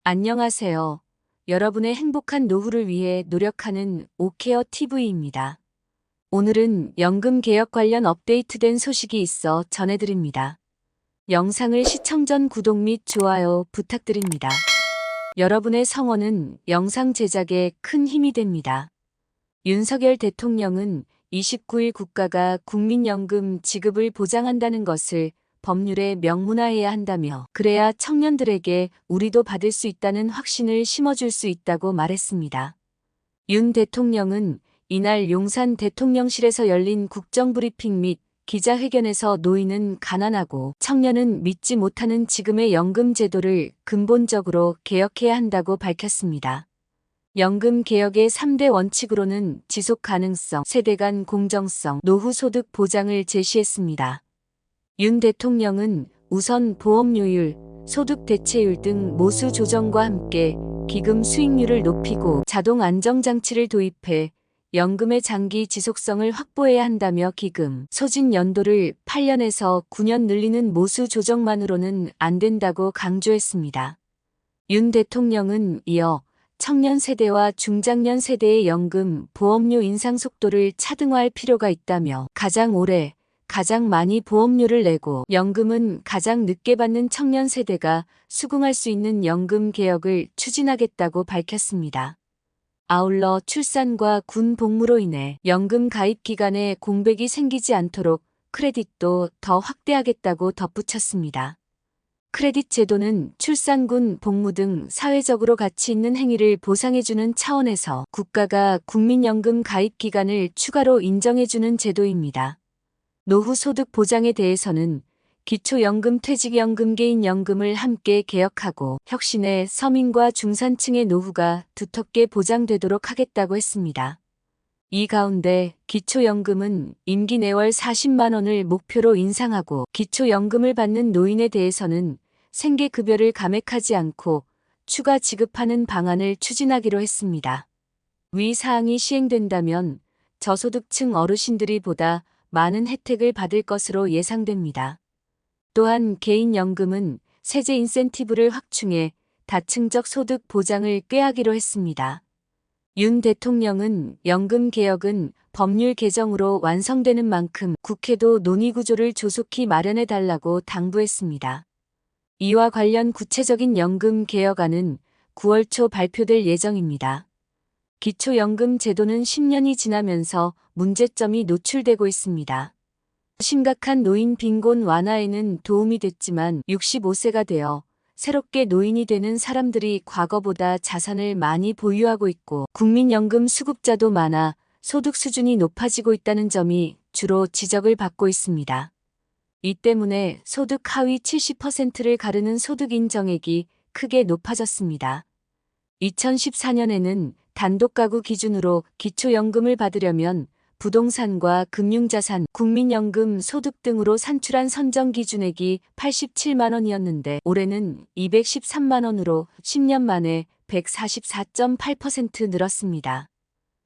안녕하세요. 여러분의 행복한 노후를 위해 노력하는 오케어 TV입니다. 오늘은 연금 개혁 관련 업데이트된 소식이 있어 전해드립니다. 영상을 시청 전 구독 및 좋아요 부탁드립니다. 여러분의 성원은 영상 제작에 큰 힘이 됩니다. 윤석열 대통령은 29일 국가가 국민연금 지급을 보장한다는 것을 법률에 명문화해야 한다며 그래야 청년들에게 우리도 받을 수 있다는 확신을 심어줄 수 있다고 말했습니다. 윤 대통령은 이날 용산 대통령실에서 열린 국정브리핑 및 기자회견에서 노인은 가난하고 청년은 믿지 못하는 지금의 연금 제도를 근본적으로 개혁해야 한다고 밝혔습니다. 연금 개혁의 3대 원칙으로는 지속 가능성, 세대 간 공정성, 노후 소득 보장을 제시했습니다. 윤 대통령은 우선 보험료율, 소득 대체율 등 모수 조정과 함께 기금 수익률을 높이고 자동 안정장치를 도입해 연금의 장기 지속성을 확보해야 한다며 기금 소진 연도를 8년에서 9년 늘리는 모수 조정만으로는 안 된다고 강조했습니다. 윤 대통령은 이어 청년 세대와 중장년 세대의 연금 보험료 인상 속도를 차등화할 필요가 있다며 가장 오래 가장 많이 보험료를 내고 연금은 가장 늦게 받는 청년 세대가 수긍할 수 있는 연금 개혁을 추진하겠다고 밝혔습니다. 아울러 출산과 군 복무로 인해 연금 가입 기간에 공백이 생기지 않도록 크레딧도 더 확대하겠다고 덧붙였습니다. 크레딧 제도는 출산군 복무 등 사회적으로 가치 있는 행위를 보상해주는 차원에서 국가가 국민연금 가입 기간을 추가로 인정해주는 제도입니다. 노후 소득 보장에 대해서는 기초연금, 퇴직연금, 개인연금을 함께 개혁하고 혁신해 서민과 중산층의 노후가 두텁게 보장되도록 하겠다고 했습니다. 이 가운데 기초연금은 임기 내월 40만 원을 목표로 인상하고 기초연금을 받는 노인에 대해서는 생계급여를 감액하지 않고 추가 지급하는 방안을 추진하기로 했습니다. 위 사항이 시행된다면 저소득층 어르신들이 보다 많은 혜택을 받을 것으로 예상됩니다. 또한 개인연금은 세제 인센티브를 확충해 다층적 소득 보장을 꾀하기로 했습니다. 윤 대통령은 연금 개혁은 법률 개정으로 완성되는 만큼 국회도 논의 구조를 조속히 마련해달라고 당부했습니다. 이와 관련 구체적인 연금 개혁안은 9월 초 발표될 예정입니다. 기초연금 제도는 10년이 지나면서 문제점이 노출되고 있습니다. 심각한 노인 빈곤 완화에는 도움이 됐지만 65세가 되어 새롭게 노인이 되는 사람들이 과거보다 자산을 많이 보유하고 있고 국민연금 수급자도 많아 소득 수준이 높아지고 있다는 점이 주로 지적을 받고 있습니다. 이 때문에 소득 하위 70%를 가르는 소득 인정액이 크게 높아졌습니다. 2014년에는 단독가구 기준으로 기초연금을 받으려면 부동산과 금융자산, 국민연금, 소득 등으로 산출한 선정 기준액이 87만 원이었는데 올해는 213만 원으로 10년 만에 144.8% 늘었습니다.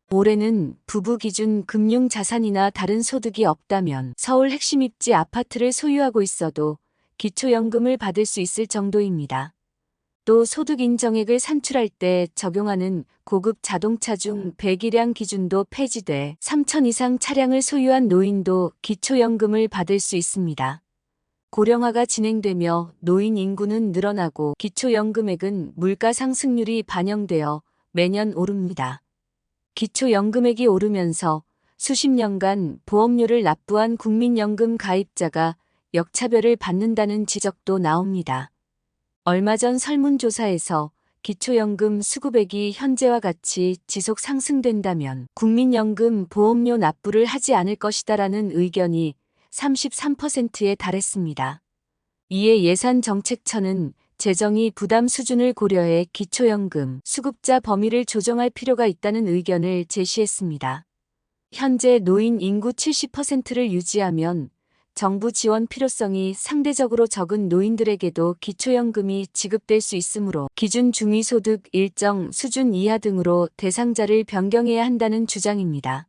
올해는 부부 기준 금융자산이나 다른 소득이 없다면 서울 핵심 입지 아파트를 소유하고 있어도 기초연금을 받을 수 있을 정도입니다. 또 소득 인정액을 산출할 때 적용하는 고급 자동차 중 배기량 기준도 폐지돼 3천 이상 차량을 소유한 노인도 기초연금을 받을 수 있습니다. 고령화가 진행되며 노인 인구는 늘어나고 기초연금액은 물가 상승률이 반영되어 매년 오릅니다. 기초연금액이 오르면서 수십 년간 보험료를 납부한 국민연금 가입자가 역차별을 받는다는 지적도 나옵니다. 얼마 전 설문조사에서 기초연금 수급액이 현재와 같이 지속 상승된다면 국민연금 보험료 납부를 하지 않을 것이다라는 의견이 33%에 달했습니다. 이에 예산정책처는 재정이 부담 수준을 고려해 기초연금 수급자 범위를 조정할 필요가 있다는 의견을 제시했습니다. 현재 노인 인구 70%를 유지하면 정부 지원 필요성이 상대적으로 적은 노인들에게도 기초연금이 지급될 수 있으므로 기준 중위소득 일정 수준 이하 등으로 대상자를 변경해야 한다는 주장입니다.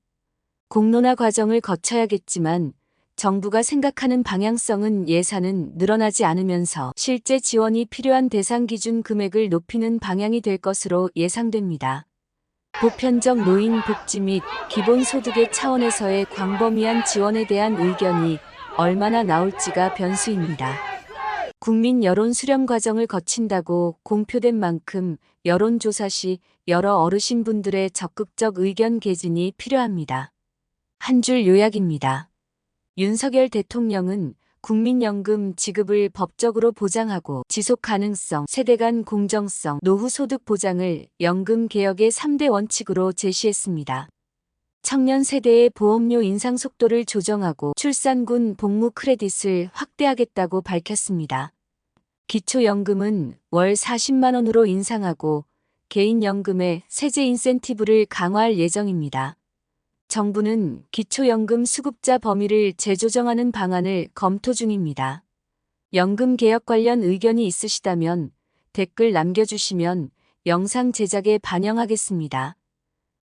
공론화 과정을 거쳐야겠지만 정부가 생각하는 방향성은 예산은 늘어나지 않으면서 실제 지원이 필요한 대상 기준 금액을 높이는 방향이 될 것으로 예상됩니다. 보편적 노인 복지 및 기본소득의 차원에서의 광범위한 지원에 대한 의견이 얼마나 나올지가 변수입니다. 국민 여론 수렴 과정을 거친다고 공표된 만큼 여론조사 시 여러 어르신분들의 적극적 의견 개진이 필요합니다. 한 줄 요약입니다. 윤석열 대통령은 국민연금 지급을 법적으로 보장하고 지속가능성, 세대 간 공정성, 노후소득 보장을 연금 개혁의 3대 원칙으로 제시했습니다. 청년 세대의 보험료 인상 속도를 조정하고 출산군 복무 크레딧을 확대하겠다고 밝혔습니다. 기초연금은 월 40만 원으로 인상하고 개인연금의 세제 인센티브를 강화할 예정입니다. 정부는 기초연금 수급자 범위를 재조정하는 방안을 검토 중입니다. 연금 개혁 관련 의견이 있으시다면 댓글 남겨주시면 영상 제작에 반영하겠습니다.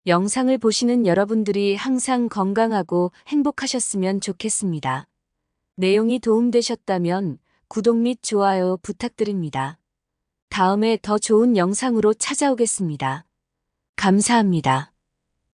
영상을 보시는 여러분들이 항상 건강하고 행복하셨으면 좋겠습니다. 내용이 도움되셨다면 구독 및 좋아요 부탁드립니다. 다음에 더 좋은 영상으로 찾아오겠습니다. 감사합니다.